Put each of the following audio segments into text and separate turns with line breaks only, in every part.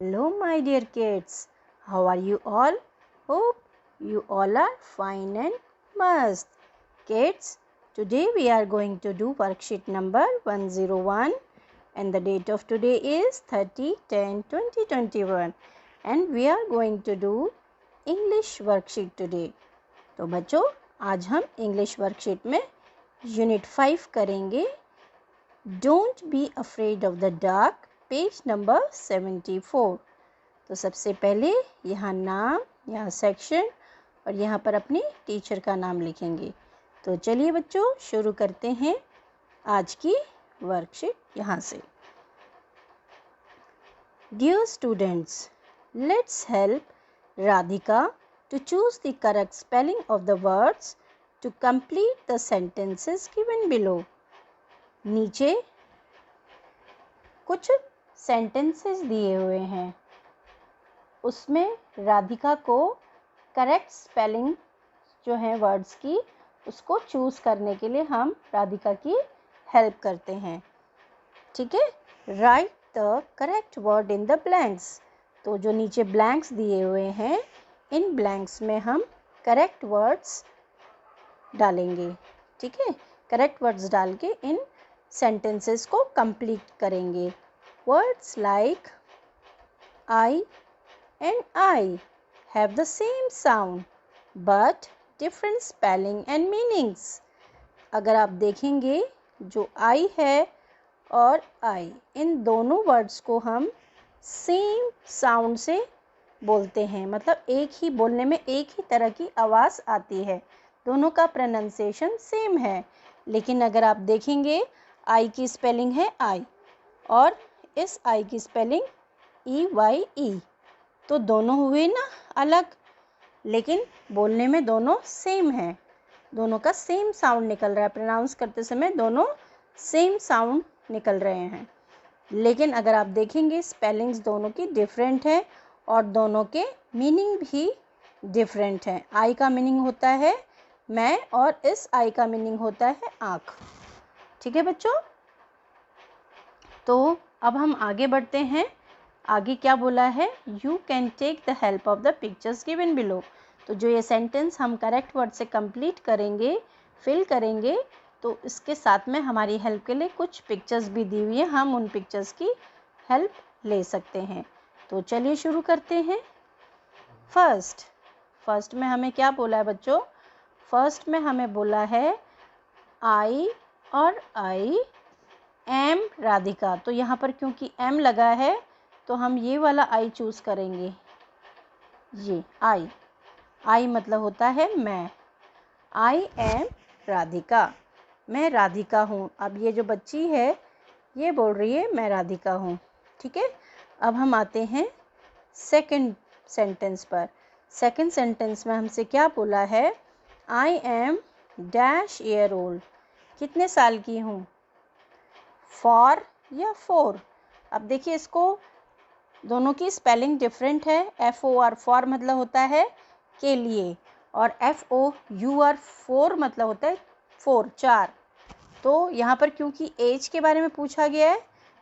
Hello, my dear kids. How are you all? Hope you all are fine and must. Kids, today we are going to do worksheet number 101 and the date of today is 30/10/2021 and we are going to do English worksheet today. तो बच्चों आज हम English worksheet में Unit 5 करेंगे. Don't be afraid of the dark. Page number 74. तो सबसे पहले यहाँ नाम, यहाँ सेक्शन और यहाँ पर अपने टीचर का नाम लिखेंगे. तो चलिए बच्चों शुरू करते हैं आज की वर्कशीट यहाँ से. Dear students, let's help Radhika to choose the correct spelling of the words to complete the sentences given below. नीचे कुछ सेंटेंसेस दिए हुए हैं, उसमें राधिका को करेक्ट स्पेलिंग जो है वर्ड्स की उसको चूज़ करने के लिए हम राधिका की हेल्प करते हैं. ठीक है. Right the correct word in the blanks. तो जो नीचे ब्लैंक्स दिए हुए हैं इन ब्लैंक्स में हम करेक्ट वर्ड्स डालेंगे. ठीक है. करेक्ट वर्ड्स डाल के इन सेंटेंसेस को कंप्लीट करेंगे. Words like I and I have the same sound but different spelling and meanings. अगर आप देखेंगे जो I है और I इन दोनों वर्ड्स को हम सेम साउंड से बोलते हैं, मतलब एक ही बोलने में एक ही तरह की आवाज़ आती है, दोनों का प्रोनाउंसिएशन सेम है. लेकिन अगर आप देखेंगे I की स्पेलिंग है I और इस आई की स्पेलिंग EYE, तो दोनों हुए ना अलग, लेकिन बोलने में दोनों सेम हैं, दोनों का सेम साउंड निकल रहा है, प्रोनाउंस करते समय दोनों सेम साउंड निकल रहे हैं. लेकिन अगर आप देखेंगे स्पेलिंग्स दोनों की डिफरेंट है और दोनों के मीनिंग भी डिफरेंट हैं. आई का मीनिंग होता है मैं और इस आई का मीनिंग होता है आँख. ठीक है बच्चों. तो अब हम आगे बढ़ते हैं. आगे क्या बोला है? You can take the help of the pictures given below. तो जो ये सेंटेंस हम करेक्ट वर्ड से कंप्लीट करेंगे, फिल करेंगे, तो इसके साथ में हमारी हेल्प के लिए कुछ पिक्चर्स भी दी हुई है, हम उन पिक्चर्स की हेल्प ले सकते हैं. तो चलिए शुरू करते हैं. फर्स्ट में हमें क्या बोला है बच्चों? फर्स्ट में हमें बोला है आई और आई एम राधिका. तो यहाँ पर क्योंकि एम लगा है तो हम ये वाला आई चूज़ करेंगे. ये आई मतलब होता है मैं. आई एम राधिका, मैं राधिका हूँ. अब ये जो बच्ची है ये बोल रही है मैं राधिका हूँ. ठीक है. अब हम आते हैं सेकंड सेंटेंस पर. सेकंड सेंटेंस में हमसे क्या बोला है? I am dash year old. कितने साल की हूँ? 4 या 4. अब देखिए इसको दोनों की स्पेलिंग डिफरेंट है. FOR फॉर मतलब होता है के लिए और FOUR 4 मतलब होता है 4. तो यहाँ पर क्योंकि एज के बारे में पूछा गया है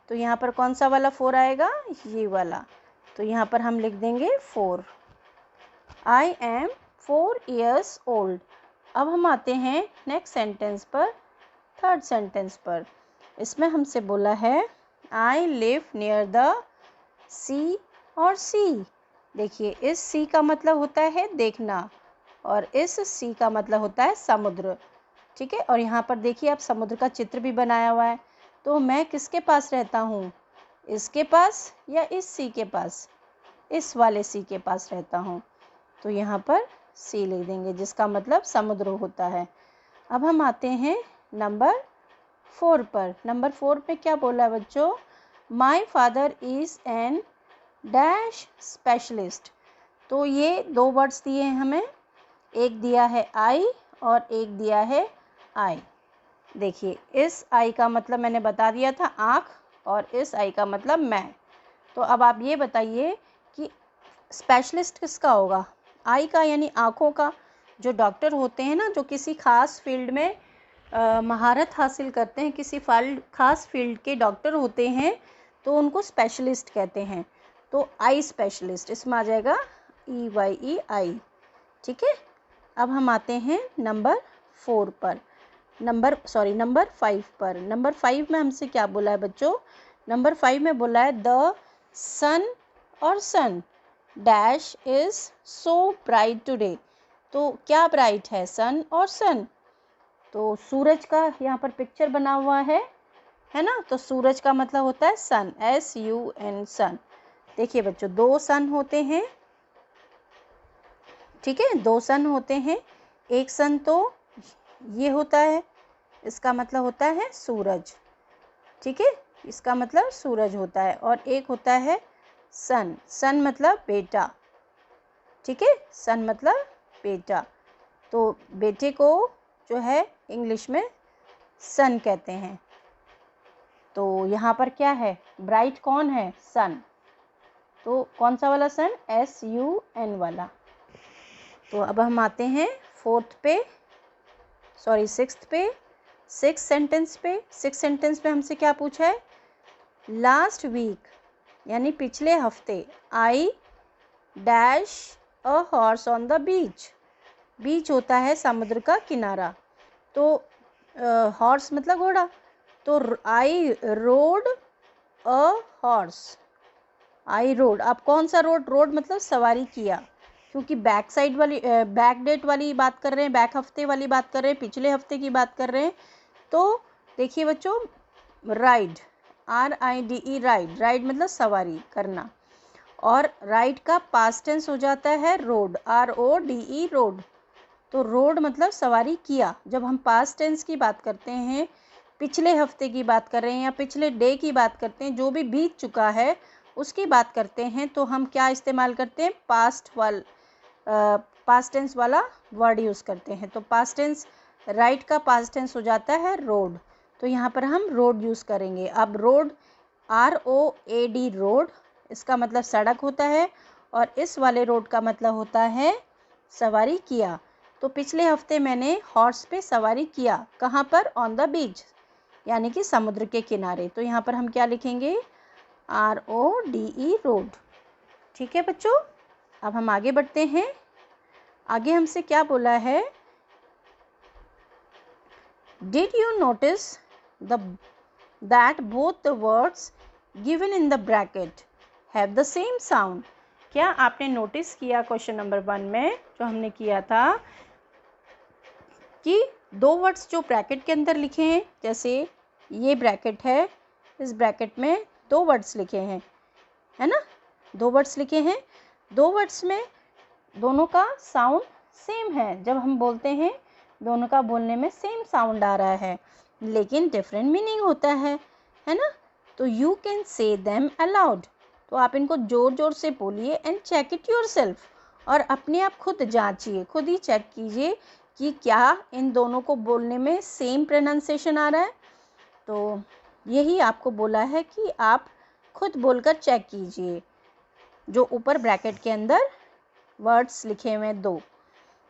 तो यहाँ पर कौन सा वाला 4 आएगा? ये वाला. तो यहाँ पर हम लिख देंगे 4. I am 4 years old. अब हम आते हैं नेक्स्ट सेंटेंस पर, थर्ड सेंटेंस पर. इसमें हमसे बोला है आई लिव नियर द सी और सी. देखिए इस सी का मतलब होता है देखना और इस सी का मतलब होता है समुद्र. ठीक है. और यहाँ पर देखिए आप समुद्र का चित्र भी बनाया हुआ है. तो मैं किसके पास रहता हूँ? इसके पास या इस सी के पास? इस वाले सी के पास रहता हूँ. तो यहाँ पर सी लिख देंगे जिसका मतलब समुद्र होता है. अब हम आते हैं नंबर 4 पर. नंबर 4 पे क्या बोला है बच्चों? My father is an dash specialist. तो ये 2 वर्ड्स दिए हैं हमें, एक दिया है आई और एक दिया है आई. देखिए इस आई का मतलब मैंने बता दिया था आँख और इस आई का मतलब मैं. तो अब आप ये बताइए कि स्पेशलिस्ट किसका होगा? आई का यानी आँखों का. जो डॉक्टर होते हैं ना, जो किसी ख़ास फील्ड में महारत हासिल करते हैं, किसी खास फील्ड के डॉक्टर होते हैं तो उनको स्पेशलिस्ट कहते हैं. तो आई स्पेशलिस्ट, इसमें आ जाएगा EYE। ठीक है, अब हम आते हैं नंबर 4 पर, नंबर 5 पर। नंबर 5 में हमसे क्या बोला है बच्चों? नंबर 5 में बोला है द सन और sun dash is so bright today. तो क्या ब्राइट है? सन और सन। तो सूरज का यहाँ पर पिक्चर बना हुआ है ना, तो सूरज का मतलब होता है सन, SUN सन। देखिए बच्चों, 2 सन होते हैं, ठीक है, 2 सन होते हैं। एक सन तो ये होता है, इसका मतलब होता है सूरज, ठीक है, इसका मतलब सूरज होता है। और एक होता है सन, सन मतलब बेटा, ठीक है, सन मतलब बेटा। तो बेटे को जो है इंग्लिश में सन कहते हैं। तो यहाँ पर क्या है? ब्राइट कौन है? सन। तो कौन सा वाला सन? SUN वाला। तो अब हम आते हैं 6th पे, 6th सेंटेंस पे। 6th सेंटेंस पे हमसे क्या पूछा है? लास्ट वीक यानी पिछले हफ्ते I dash a horse on the beach. Beach होता है समुद्र का किनारा, तो हॉर्स मतलब घोड़ा। तो I rode a horse, I rode. अब कौन सा रोड? रोड मतलब सवारी किया, क्योंकि बैक साइड वाली बैक डेट वाली बात कर रहे हैं, बैक हफ्ते वाली बात कर रहे हैं, पिछले हफ्ते की बात कर रहे हैं। तो देखिए बच्चों, राइड, RIDE राइड, राइड मतलब सवारी करना। और राइड का पास्ट टेंस हो जाता है रोड, RODE रोड। तो रोड मतलब सवारी किया। जब हम पास्ट टेंस की बात करते हैं, पिछले हफ्ते की बात कर रहे हैं या पिछले डे की बात करते हैं, जो भी बीत चुका है उसकी बात करते हैं, तो हम क्या इस्तेमाल करते हैं? पास्ट टेंस वाला वर्ड यूज़ करते हैं। तो पास्ट टेंस, राइट का पास्ट टेंस हो जाता है रोड। तो यहाँ पर हम रोड यूज़ करेंगे। अब रोड, ROAD रोड, इसका मतलब सड़क होता है, और इस वाले रोड का मतलब होता है सवारी किया। तो पिछले हफ्ते मैंने हॉर्स पे सवारी किया। कहाँ पर? ऑन द बीच, यानी कि समुद्र के किनारे। तो यहाँ पर हम क्या लिखेंगे? RODE road. ठीक है बच्चों, अब हम आगे बढ़ते हैं। आगे हमसे क्या बोला है? Did you notice that both the words given in the bracket have the same sound. क्या आपने नोटिस किया क्वेश्चन नंबर 1 में जो हमने किया था कि 2 वर्ड्स जो ब्रैकेट के अंदर लिखे हैं, जैसे ये ब्रैकेट है, इस ब्रैकेट में 2 वर्ड्स लिखे हैं, है ना, 2 वर्ड्स लिखे हैं। 2 वर्ड्स में दोनों का साउंड सेम है। जब हम बोलते हैं, दोनों का बोलने में सेम साउंड आ रहा है, लेकिन डिफरेंट मीनिंग होता है ना। तो you can say them allowed. तो आप इनको ज़ोर ज़ोर से बोलिए एंड चेक इट योरसेल्फ, और अपने आप खुद जांचिए, खुद ही चेक कीजिए कि क्या इन दोनों को बोलने में सेम प्रोनाउंसिएशन आ रहा है। तो यही आपको बोला है कि आप खुद बोलकर चेक कीजिए। जो ऊपर ब्रैकेट के अंदर वर्ड्स लिखे हुए हैं 2,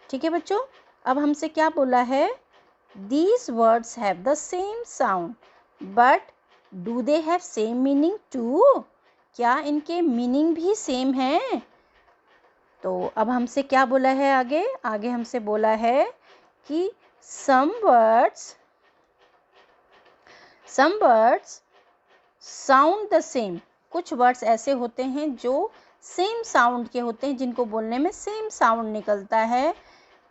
ठीक है बच्चों। अब हमसे क्या बोला है? These words have the same sound but do they have same meaning too. क्या इनके मीनिंग भी सेम है? तो अब हमसे क्या बोला है? आगे हमसे बोला है कि some words sound the same। कुछ वर्ड्स ऐसे होते हैं जो सेम साउंड के होते हैं, जिनको बोलने में सेम साउंड निकलता है,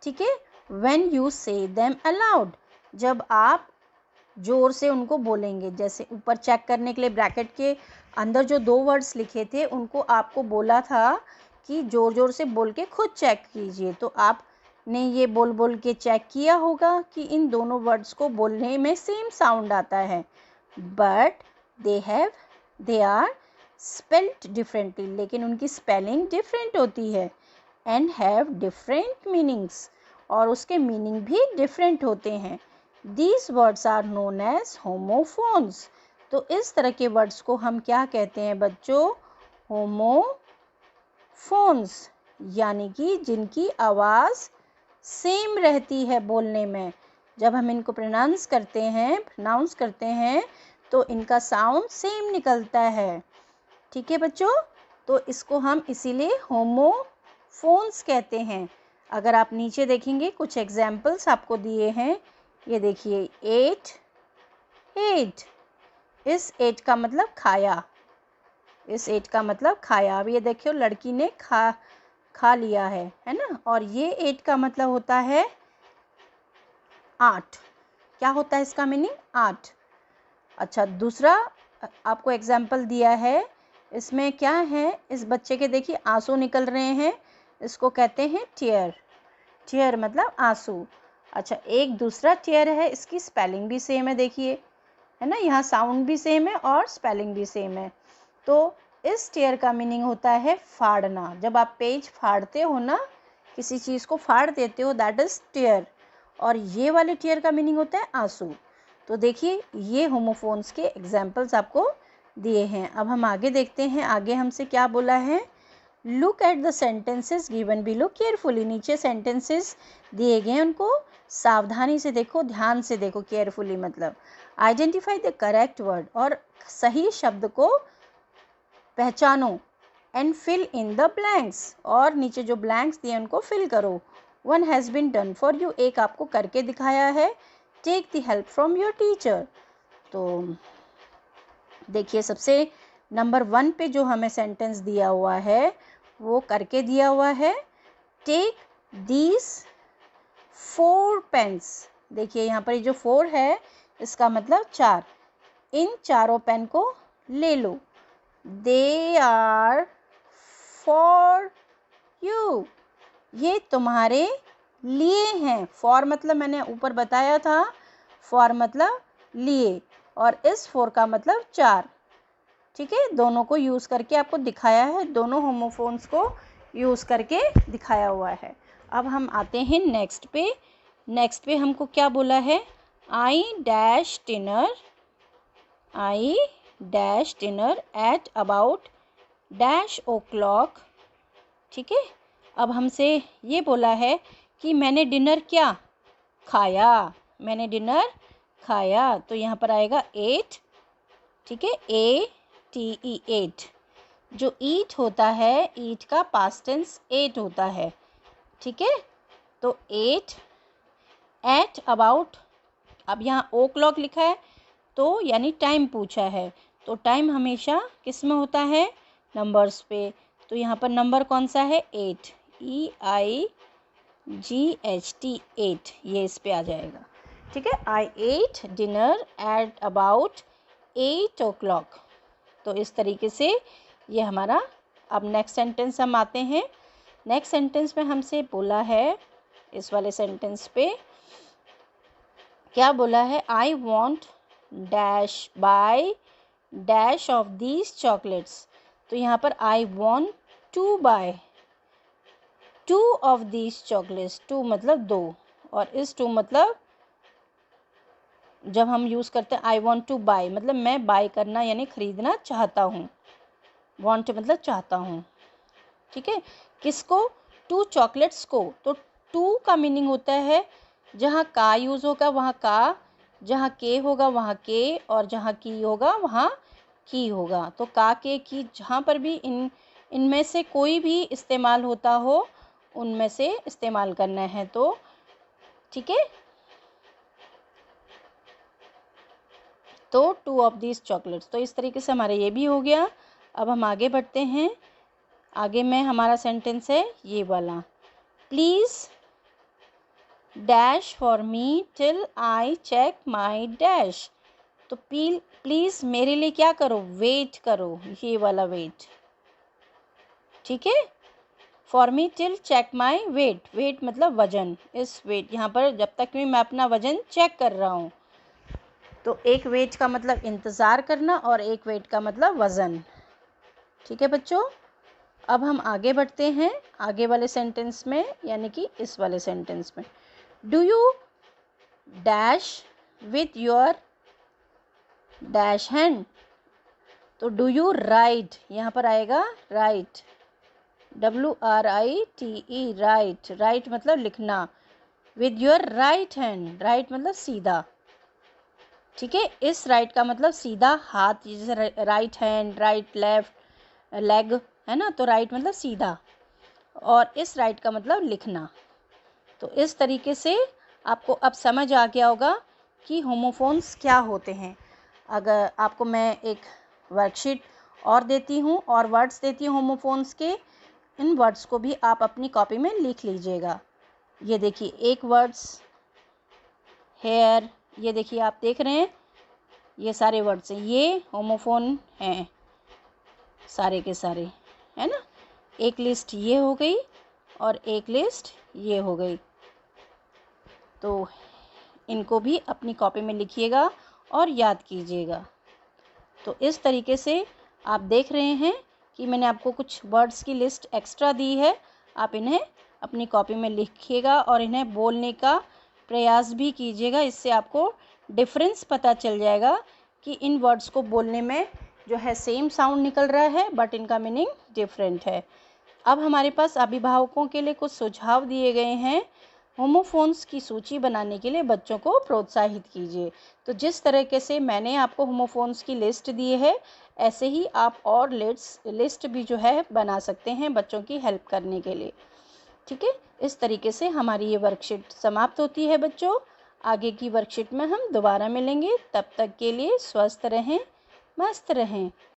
ठीक है। when you say them aloud, जब आप ज़ोर से उनको बोलेंगे। जैसे ऊपर चेक करने के लिए ब्रैकेट के अंदर जो 2 वर्ड्स लिखे थे, उनको आपको बोला था कि ज़ोर ज़ोर से बोल के खुद चेक कीजिए। तो आपने ये बोल के चेक किया होगा कि इन दोनों वर्ड्स को बोलने में सेम साउंड आता है, but they are spelled differently, लेकिन उनकी स्पेलिंग डिफरेंट होती है, एंड हैव डिफरेंट मीनिंग्स, और उसके मीनिंग भी डिफरेंट होते हैं। These words are known as homophones। तो इस तरह के वर्ड्स को हम क्या कहते हैं बच्चों? homophones, यानी कि जिनकी आवाज़ सेम रहती है बोलने में। जब हम इनको प्रोनाउंस करते हैं तो इनका साउंड सेम निकलता है, ठीक है बच्चों। तो इसको हम इसीलिए होमोफोन्स कहते हैं। अगर आप नीचे देखेंगे कुछ एग्जाम्पल्स आपको दिए हैं, ये देखिए 8 8, इस 8 का मतलब खाया, इस 8 का मतलब खाया। अब ये देखियो लड़की ने खा लिया है ना। और ये 8 का मतलब होता है 8। क्या होता है इसका मीनिंग? 8। अच्छा, दूसरा आपको एग्जाम्पल दिया है, इसमें क्या है, इस बच्चे के देखिए आंसू निकल रहे हैं, इसको कहते हैं टीयर। टीयर मतलब आंसू। अच्छा, एक दूसरा टीयर है, इसकी स्पेलिंग भी सेम है, देखिए है ना, यहाँ साउंड भी सेम है और स्पेलिंग भी सेम है। तो इस टीयर का मीनिंग होता है फाड़ना। जब आप पेज फाड़ते हो ना, किसी चीज़ को फाड़ देते हो, दैट इज टीयर। और ये वाले टीयर का मीनिंग होता है आंसू। तो देखिए ये होमोफोन्स के एग्जाम्पल्स आपको दिए हैं। अब हम आगे देखते हैं, आगे हमसे क्या बोला है। Look at the sentences given below carefully. नीचे सेंटेंसेस दिए गए, उनको सावधानी से देखो, ध्यान से देखो। केयरफुली मतलब आइडेंटिफाई द करेक्ट वर्ड, और सही शब्द को पहचानो। And fill in the blanks, और नीचे जो ब्लैंक्स दिए उनको फिल करो। One has been done for you, एक आपको करके दिखाया है। Take the help from your teacher. तो देखिए सबसे नंबर 1 पे जो हमें सेंटेंस दिया हुआ है वो करके दिया हुआ है। Take these 4 pens. देखिए यहाँ पर जो 4 है इसका मतलब 4। इन चारों पेन को ले लो। दे आर फॉर यू, ये तुम्हारे लिए हैं। फॉर मतलब मैंने ऊपर बताया था, फॉर मतलब लिए, और इस 4 का मतलब 4। ठीक है, दोनों को यूज़ करके आपको दिखाया है, दोनों होमोफोन्स को यूज़ करके दिखाया हुआ है। अब हम आते हैं नेक्स्ट पे। नेक्स्ट पे हमको क्या बोला है। I dash dinner, I dash dinner at about dash o'clock. ठीक है, अब हमसे ये बोला है कि मैंने डिनर क्या खाया, मैंने डिनर खाया। तो यहाँ पर आएगा 8। ठीक है, ATE 8। जो ईट होता है, ईट का पास्ट टेंस 8 होता है। ठीक है, तो 8 एट अबाउट, अब यहाँ ओ क्लॉक लिखा है तो यानी टाइम पूछा है, तो टाइम हमेशा किस में होता है, नंबर्स पे। तो यहाँ पर नंबर कौन सा है, 8, EIGHT 8, ये इस पे आ जाएगा। ठीक है, I ate dinner at about 8 o'clock। तो इस तरीके से ये हमारा। अब नेक्स्ट सेंटेंस हम आते हैं। नेक्स्ट सेंटेंस में हमसे बोला है, इस वाले सेंटेंस पे क्या बोला है। I want dash buy dash of these chocolates. तो यहाँ पर I want to buy 2 of these chocolates. 2 मतलब 2, और इस 2 मतलब जब हम यूज़ करते हैं आई वॉन्ट टू बाय मतलब मैं बाय करना यानी ख़रीदना चाहता हूँ। वॉन्ट मतलब चाहता हूँ। ठीक है, किसको, 2 चॉकलेट्स को। तो 2 का मीनिंग होता है जहाँ का यूज़ होगा वहाँ का, जहाँ के होगा वहाँ के, और जहाँ की होगा वहाँ की होगा। तो का के की जहाँ पर भी इनमें से कोई भी इस्तेमाल होता हो उनमें से इस्तेमाल करना है। तो ठीक है, तो 2 ऑफ दीज चॉकलेट्स। तो इस तरीके से हमारा ये भी हो गया। अब हम आगे बढ़ते हैं। आगे में हमारा सेंटेंस है ये वाला, please dash for me till I check my dash. तो प्लीज़ मेरे लिए क्या करो, वेट करो, ये वाला वेट। ठीक है, for me till check my weight, weight मतलब वज़न। इस वेट यहाँ पर जब तक मैं अपना वज़न चेक कर रहा हूँ। तो एक वेट का मतलब इंतज़ार करना और एक वेट का मतलब वज़न। ठीक है बच्चों, अब हम आगे बढ़ते हैं आगे वाले सेंटेंस में, यानी कि इस वाले सेंटेंस में। Do you dash with your dash hand. तो डू यू राइट, यहाँ पर आएगा राइट, WRITE राइट। राइट मतलब लिखना, with your right hand, right मतलब सीधा। ठीक है, इस राइट का मतलब सीधा हाथ, जैसे right hand, right left, leg, है ना, तो राइट मतलब सीधा, और इस राइट का मतलब लिखना। तो इस तरीके से आपको अब समझ आ गया होगा कि होमोफोन्स क्या होते हैं। अगर आपको मैं एक वर्कशीट और देती हूँ और वर्ड्स देती हूँ होमोफोन्स के, इन वर्ड्स को भी आप अपनी कॉपी में लिख लीजिएगा। ये देखिए एक वर्ड्स हेयर, ये देखिए आप देख रहे हैं ये सारे वर्ड्स हैं, ये होमोफोन हैं सारे के सारे, है ना। एक लिस्ट ये हो गई और एक लिस्ट ये हो गई। तो इनको भी अपनी कॉपी में लिखिएगा और याद कीजिएगा। तो इस तरीके से आप देख रहे हैं कि मैंने आपको कुछ वर्ड्स की लिस्ट एक्स्ट्रा दी है, आप इन्हें अपनी कॉपी में लिखिएगा और इन्हें बोलने का प्रयास भी कीजिएगा। इससे आपको डिफरेंस पता चल जाएगा कि इन वर्ड्स को बोलने में जो है सेम साउंड निकल रहा है बट इनका मीनिंग डिफरेंट है। अब हमारे पास अभिभावकों के लिए कुछ सुझाव दिए गए हैं। होमोफोन्स की सूची बनाने के लिए बच्चों को प्रोत्साहित कीजिए। तो जिस तरीके से मैंने आपको होमोफोन्स की लिस्ट दी है, ऐसे ही आप और लिस्ट भी जो है बना सकते हैं बच्चों की हेल्प करने के लिए। ठीक है, इस तरीके से हमारी ये वर्कशीट समाप्त होती है बच्चों। आगे की वर्कशीट में हम दोबारा मिलेंगे, तब तक के लिए स्वस्थ रहें, मस्त रहें।